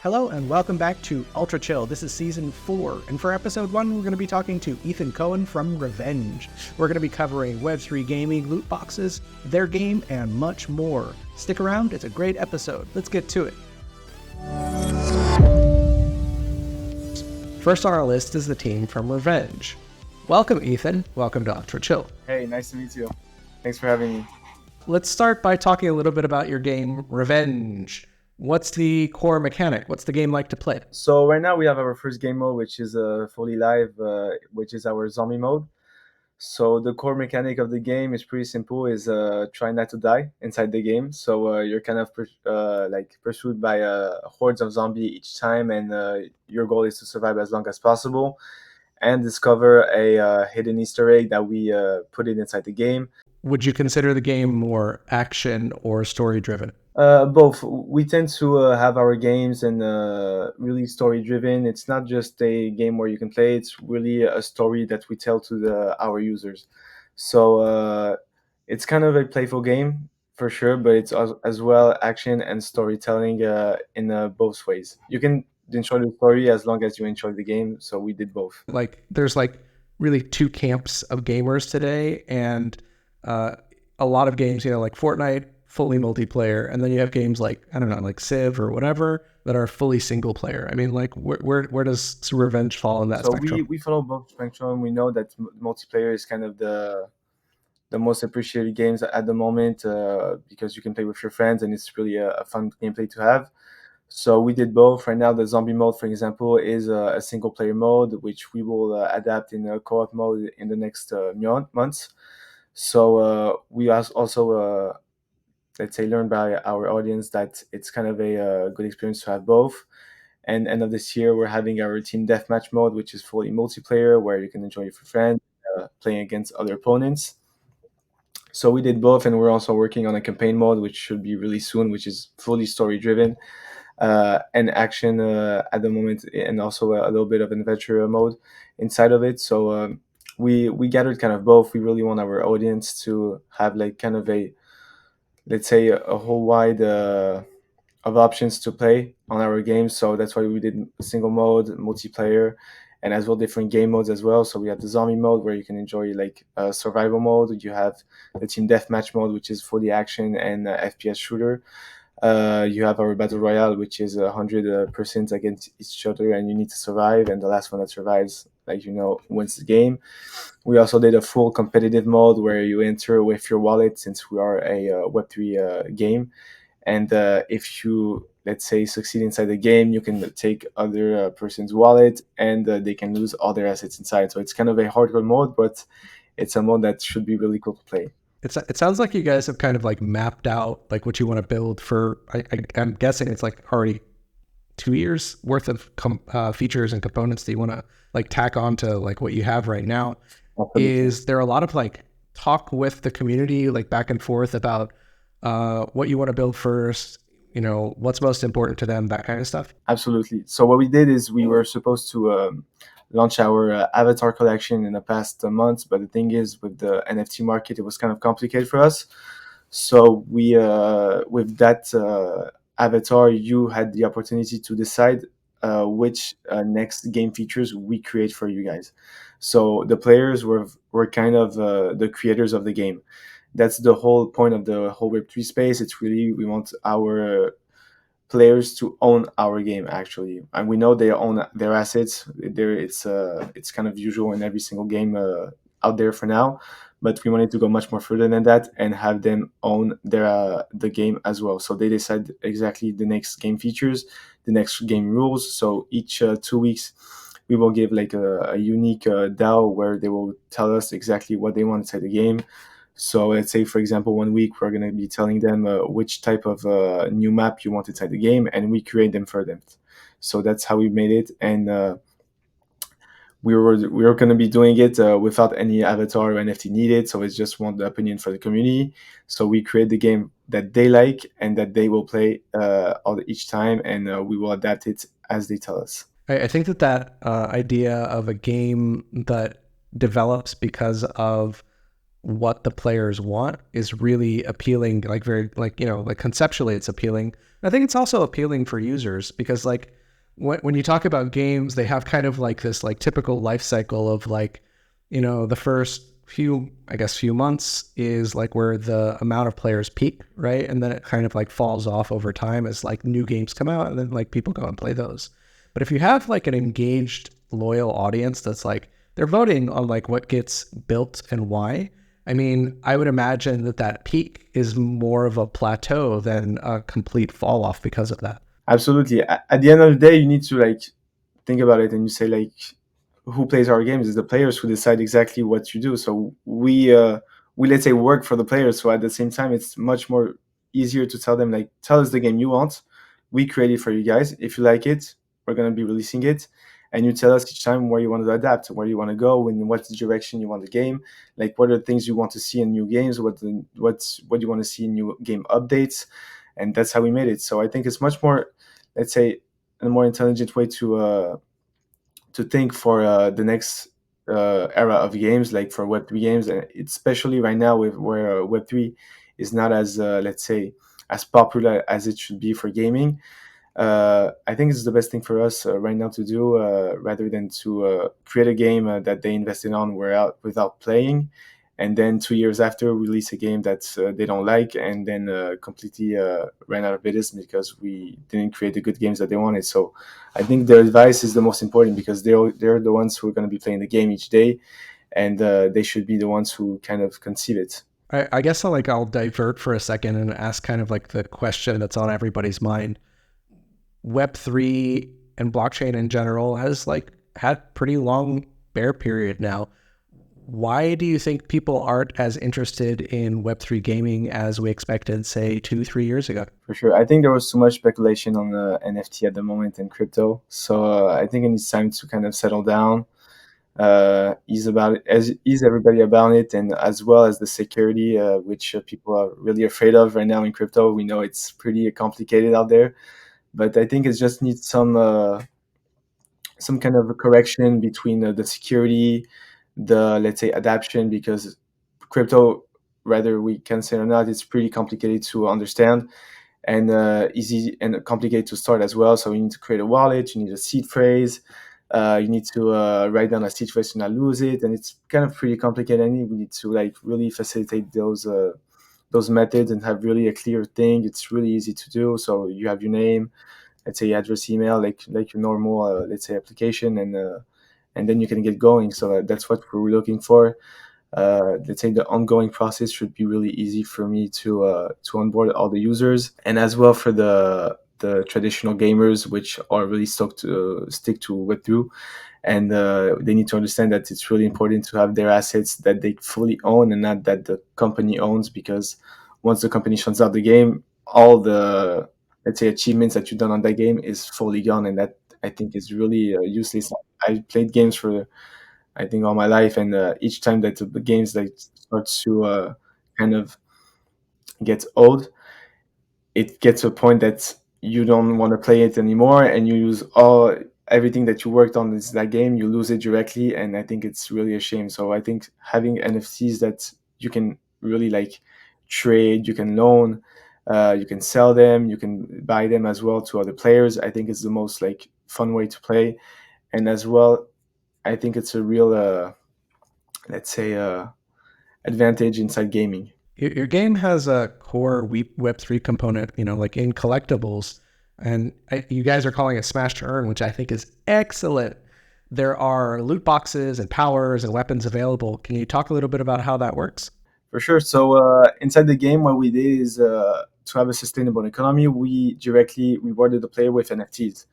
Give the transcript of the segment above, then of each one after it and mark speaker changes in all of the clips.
Speaker 1: Hello and welcome back to Ultra Chill. This is season 4, and for episode 1, we're going to be talking to Ethan Cohen from Revenge. We're going to be covering Web3 gaming, loot boxes, their game, and much more. Stick around, it's a great episode. Let's get to it. First on our list is the team from Revenge. Welcome, Ethan. Welcome to Ultra Chill.
Speaker 2: Hey, nice to meet you. Thanks for having me.
Speaker 1: Let's start by talking a little bit about your game, Revenge. What's the core mechanic? What's the game like to play?
Speaker 2: So right now we have our first game mode, which is fully live, which is our zombie mode. So the core mechanic of the game is pretty simple: is try not to die inside the game. So you're kind of pursued by hordes of zombies each time, and your goal is to survive as long as possible and discover a hidden Easter egg that we put it inside the game.
Speaker 1: Would you consider the game more action or story driven?
Speaker 2: Both. We tend to have our games and really story driven. It's not just a game where you can play; it's really a story that we tell to our users. So it's kind of a playful game for sure, but it's as well action and storytelling in both ways. You can enjoy the story as long as you enjoy the game. So we did both.
Speaker 1: There's really two camps of gamers today, and a lot of games, like Fortnite, fully multiplayer, and then you have games like Civ or whatever that are fully single player. I mean, where does Revenge fall in that spectrum?
Speaker 2: So we follow both spectrum. We know that multiplayer is kind of the most appreciated games at the moment because you can play with your friends and it's really a fun gameplay to have. So we did both. Right now, the zombie mode, for example, is a single player mode, which we will adapt in a co-op mode in the next months. So we also let's say, learn by our audience that it's kind of a good experience to have both. And end of this year, we're having our team deathmatch mode, which is fully multiplayer, where you can enjoy it with your friends, playing against other opponents. So we did both, and we're also working on a campaign mode, which should be really soon, which is fully story-driven and action at the moment, and also a little bit of adventure mode inside of it. So we gathered kind of both. We really want our audience to have kind of let's say a whole wide of options to play on our games. So that's why we did single mode, multiplayer, and as well different game modes as well. So we have the zombie mode where you can enjoy survival mode. You have the team deathmatch mode, which is for the action and FPS shooter. You have our battle royale, which is 100% against each other, and you need to survive. And the last one that survives, wins the game. We also did a full competitive mode where you enter with your wallet, since we are a Web3 game. And if you, let's say, succeed inside the game, you can take other person's wallet, and they can lose all their assets inside. So it's kind of a hardcore mode, but it's a mode that should be really cool to play.
Speaker 1: It sounds like you guys have kind of mapped out what you want to build for. I'm guessing it's already 2 years worth of features and components that you want to tack on to what you have right now. Absolutely. Is there a lot of talk with the community back and forth about what you want to build first, what's most important to them, that kind of stuff?
Speaker 2: Absolutely. So what we did is we were supposed to launch our avatar collection in the past months, but the thing is, with the NFT market, it was kind of complicated for us. So we with that avatar, you had the opportunity to decide which next game features we create for you guys. So the players were kind of the creators of the game. That's the whole point of the whole Web3 space. It's really, we want our players to own our game, actually, and we know they own their assets. It's kind of usual in every single game out there for now, but we wanted to go much more further than that and have them own the game as well. So they decide exactly the next game features, the next game rules. So each 2 weeks we will give a unique DAO where they will tell us exactly what they want inside the game. So let's say, for example, 1 week we're going to be telling them which type of new map you want inside the game, and we create them for them. So that's how we made it, and we were going to be doing it without any avatar or NFT needed. So it's just one opinion for the community. So we create the game that they like and that they will play each time, and we will adapt it as they tell us.
Speaker 1: I think that idea of a game that develops because of what the players want is really appealing, like very like, you know, like conceptually it's appealing. I think it's also appealing for users because like when you talk about games, they have kind of like this like typical life cycle of like, you know, the first few, I guess, few months is like where the amount of players peak, right? And then it kind of like falls off over time as like new games come out and then like people go and play those. But if you have like an engaged, loyal audience that's like, they're voting on like what gets built and why. I mean, I would imagine that that peak is more of a plateau than a complete fall off because of that.
Speaker 2: Absolutely. At the end of the day, you need to like think about it, and you say like, who plays our games is the players who decide exactly what you do. So we let's say work for the players. So at the same time, it's much more easier to tell them like, tell us the game you want. We create it for you guys. If you like it, we're gonna be releasing it, and you tell us each time where you want to adapt, where you want to go, in what direction you want the game, like what are the things you want to see in new games, what you want to see in new game updates, and that's how we made it. So I think it's much more, let's say, a more intelligent way to think for the next era of games, like for Web3 games, and especially right now with where Web3 is not as let's say as popular as it should be for gaming. I think it's the best thing for us right now to do, rather than to create a game that they invested on without playing, and then 2 years after release a game that they don't like, and then completely ran out of business because we didn't create the good games that they wanted. So I think their advice is the most important because they're the ones who are going to be playing the game each day, and they should be the ones who kind of conceive it.
Speaker 1: I guess I'll divert for a second and ask kind of like the question that's on everybody's mind. Web3 and blockchain in general has like had pretty long bear period now. Why do you think people aren't as interested in Web3 gaming as we expected, say, 2, 3 years ago?
Speaker 2: For sure. I think there was too much speculation on the NFT at the moment in crypto. So I think it needs time to kind of settle down, ease everybody about it, and as well as the security, which people are really afraid of right now in crypto. We know it's pretty complicated out there, but I think it just needs some kind of a correction between the security, the, let's say, adaption, because crypto, whether we can say it or not, it's pretty complicated to understand, and easy and complicated to start as well. So you need to create a wallet, you need a seed phrase, you need to write down a seed phrase to not lose it, and it's kind of pretty complicated. And we need to like really facilitate those methods and have really a clear thing. It's really easy to do. So you have your name, let's say address, email, like your normal let's say application, and then you can get going. So that's what we're looking for. Let's say the ongoing process should be really easy for me to onboard all the users, and as well for the traditional gamers, which are really stuck to stick to Web2, and they need to understand that it's really important to have their assets that they fully own and not that the company owns, because once the company shuts out the game, all the, let's say, achievements that you've done on that game is fully gone, and that I think is really useless. I played games for, I think, all my life, and each time that the games like starts to kind of get old, it gets to a point that you don't want to play it anymore, and you lose all everything that you worked on is that game. You lose it directly, and I think it's really a shame. So I think having NFTs that you can really like trade, you can loan, you can sell them, you can buy them as well to other players, I think is the most like fun way to play. And as well, I think it's a real let's say advantage inside gaming.
Speaker 1: Your game has a core Web3 component, you know, like in collectibles, and you guys are calling it Smash to Earn, which I think is excellent. There are loot boxes and powers and weapons available. Can you talk a little bit about how that works?
Speaker 2: For sure. So inside the game, what we did is to have a sustainable economy, we directly rewarded the player with NFTs.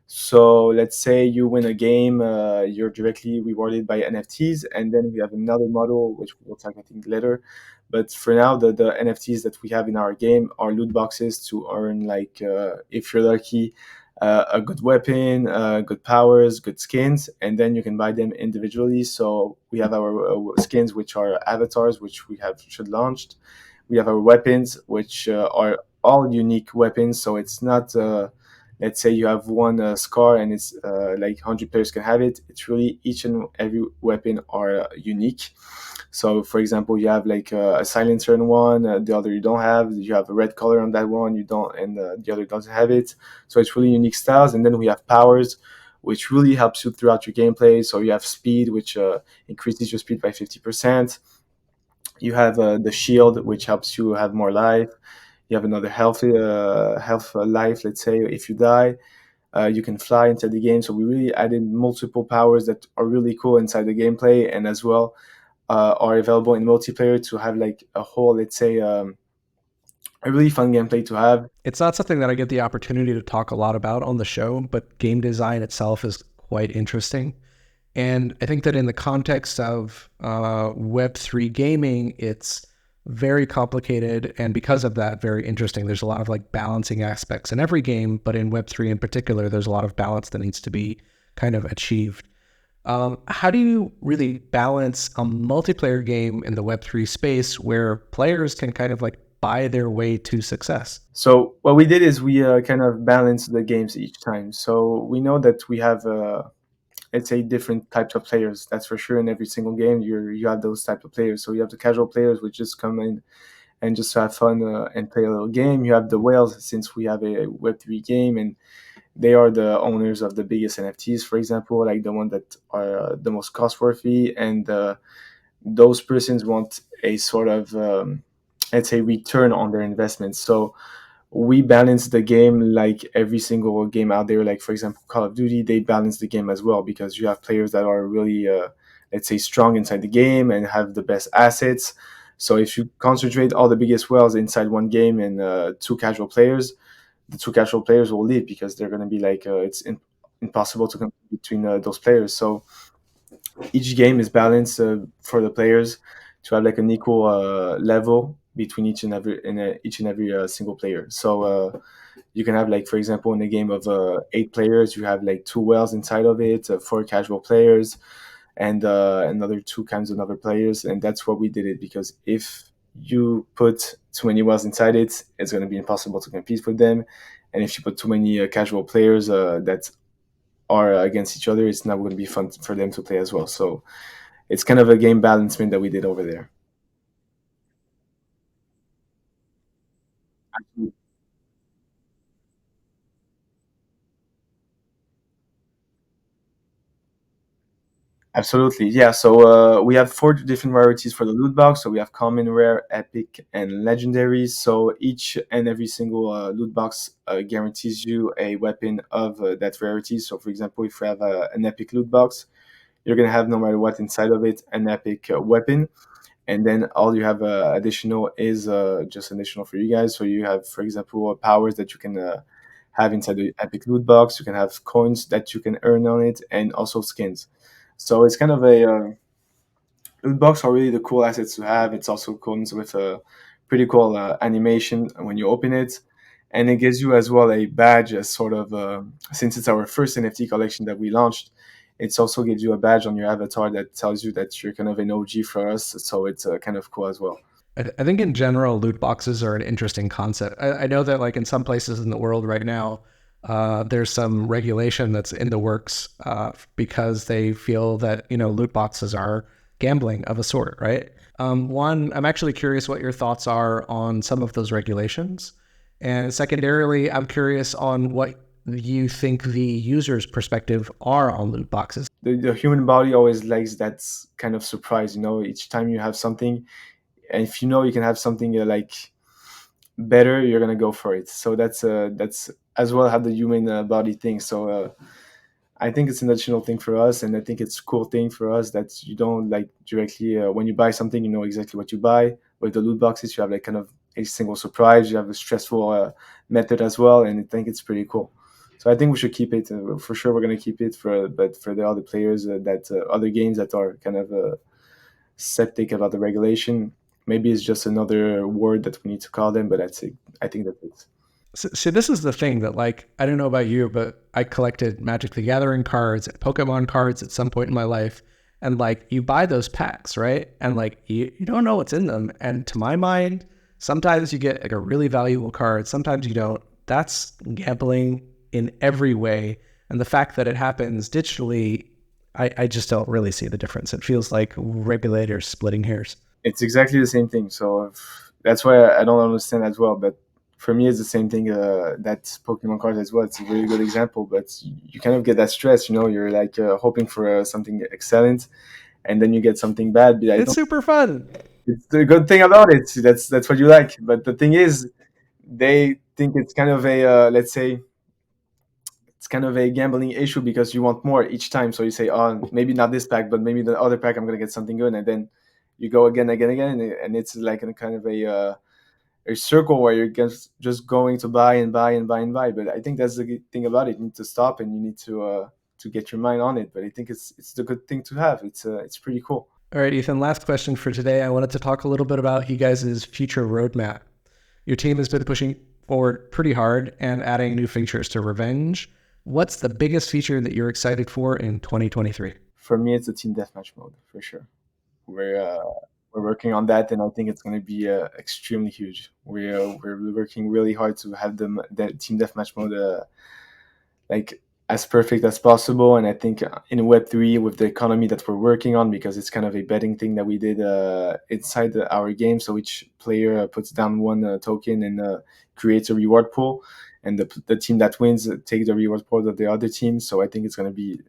Speaker 2: So let's say you win a game, you're directly rewarded by NFTs, and then we have another model which we'll talk, I think, later. But for now, the NFTs that we have in our game are loot boxes to earn, like, if you're lucky, a good weapon, good powers, good skins, and then you can buy them individually. So we have our skins, which are avatars, which we have should launched. We have our weapons, which are all unique weapons. So it's not let's say you have one scar and it's like 100 players can have it. It's really each and every weapon are unique. So for example, you have like a silencer in one, the other you don't have. You have a red color on that one, you don't, and the other doesn't have it. So it's really unique styles. And then we have powers, which really helps you throughout your gameplay. So you have speed, which increases your speed by 50%. You have the shield, which helps you have more life. You have another health life. Let's say if you die, you can fly inside the game. So we really added multiple powers that are really cool inside the gameplay, and as well are available in multiplayer to have like a whole, let's say, a really fun gameplay to have.
Speaker 1: It's not something that I get the opportunity to talk a lot about on the show, but game design itself is quite interesting. And I think that in the context of Web3 gaming, it's very complicated. And because of that, very interesting. There's a lot of like balancing aspects in every game, but in Web3 in particular, there's a lot of balance that needs to be kind of achieved. How do you really balance a multiplayer game in the Web3 space where players can kind of like buy their way to success?
Speaker 2: So what we did is we kind of balanced the games each time. So we know that we have, let's say, different types of players. That's for sure. In every single game, you have those types of players. So you have the casual players, which just come in and just have fun and play a little game. You have the whales, since we have a Web3 game, and they are the owners of the biggest NFTs, for example, like the one that are the most cost worthy, and those persons want a sort of, let's say, return on their investments. So we balance the game like every single game out there. Like for example, Call of Duty, they balance the game as well, because you have players that are really, let's say, strong inside the game and have the best assets. So if you concentrate all the biggest whales inside one game and two casual players, the two casual players will leave, because they're going to be like, impossible to compete between those players. So each game is balanced for the players to have like an equal level between each and every single player. So you can have, like for example, in a game of 8 players, you have like two whales inside of it, four casual players, and another two kinds of other players. And that's what we did it, because if you put too many whales inside it, it's going to be impossible to compete with them. And if you put too many casual players that are against each other, it's not going to be fun for them to play as well. So it's kind of a game balancement that we did over there. Absolutely, yeah. So we have four different varieties for the loot box. So we have common, rare, epic, and legendary. So each and every single loot box guarantees you a weapon of that rarity. So for example, if you have an epic loot box, you're gonna have, no matter what inside of it, an epic weapon. And then all you have additional is just additional for you guys. So you have, for example, powers that you can have inside the epic loot box. You can have coins that you can earn on it, and also skins. So it's kind of a loot box are really the cool assets to have. It's also comes with a pretty cool animation when you open it, and it gives you as well a badge, as sort of, since it's our first NFT collection that we launched. It also gives you a badge on your avatar that tells you that you're kind of an OG for us. So it's kind of cool as well.
Speaker 1: I think in general, loot boxes are an interesting concept. I know that like in some places in the world right now, there's some regulation that's in the works because they feel that, you know, loot boxes are gambling of a sort, right? One, I'm actually curious what your thoughts are on some of those regulations. And secondarily, I'm curious on what you think the user's perspective are on loot boxes.
Speaker 2: The human body always likes that kind of surprise. Each time you have something, and if you know you can have something like better, you're gonna go for it. So that's as well how the human body thinks. So I think it's an additional thing for us, and I think it's a cool thing for us that you don't like directly, when you buy something, you know exactly what you buy. With the loot boxes, you have like kind of a single surprise. You have a stressful method as well, and I think it's pretty cool. So I think we should keep it for sure. We're gonna keep it but for the other players that other games that are kind of septic about the regulation, maybe it's just another word that we need to call them. But that's it. I think that's it.
Speaker 1: So this is the thing that, like, I don't know about you, but I collected Magic the Gathering cards and Pokemon cards at some point in my life. And like, you buy those packs, right? And like, you don't know what's in them. And to my mind, sometimes you get like a really valuable card. Sometimes you don't. That's gambling in every way. And the fact that it happens digitally, I just don't really see the difference. It feels like regulators splitting hairs.
Speaker 2: It's exactly the same thing. So that's why I don't understand as well. But for me, it's the same thing. That Pokemon cards as well. It's a really good example. But you kind of get that stress. You're like hoping for something excellent, and then you get something bad. But I
Speaker 1: It's
Speaker 2: don't.
Speaker 1: super fun.
Speaker 2: It's the good thing about it. That's what you like. But the thing is, they think it's kind of a let's say it's kind of a gambling issue because you want more each time. So you say, oh, maybe not this pack, but maybe the other pack I'm gonna get something good, and then you go again, and it's like a kind of a circle where you're just going to buy and buy and buy and buy. But I think that's the good thing about it. You need to stop and you need to get your mind on it. But I think it's the good thing to have. It's pretty cool.
Speaker 1: All right, Ethan, last question for today. I wanted to talk a little bit about you guys' future roadmap. Your team has been pushing forward pretty hard and adding new features to Revenge. What's the biggest feature that you're excited for in 2023?
Speaker 2: For me, it's the team deathmatch mode for sure. We're working on that, and I think it's going to be extremely huge. We're working really hard to have the team deathmatch mode like as perfect as possible. And I think in Web3 with the economy that we're working on, because it's kind of a betting thing that we did inside our game. So each player puts down one token and creates a reward pool, and the team that wins take the reward pool of the other team. So I think it's going to be,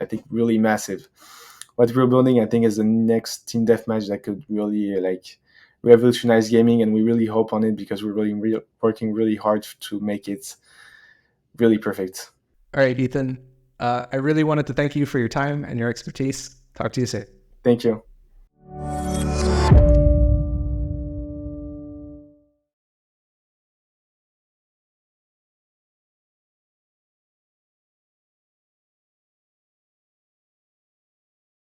Speaker 2: I think, really massive. What we're building, I think, is the next team deathmatch that could really like revolutionize gaming, and we really hope on it because we're really working really hard to make it really perfect.
Speaker 1: All right, Ethan, I really wanted to thank you for your time and your expertise. Talk to you soon.
Speaker 2: Thank you.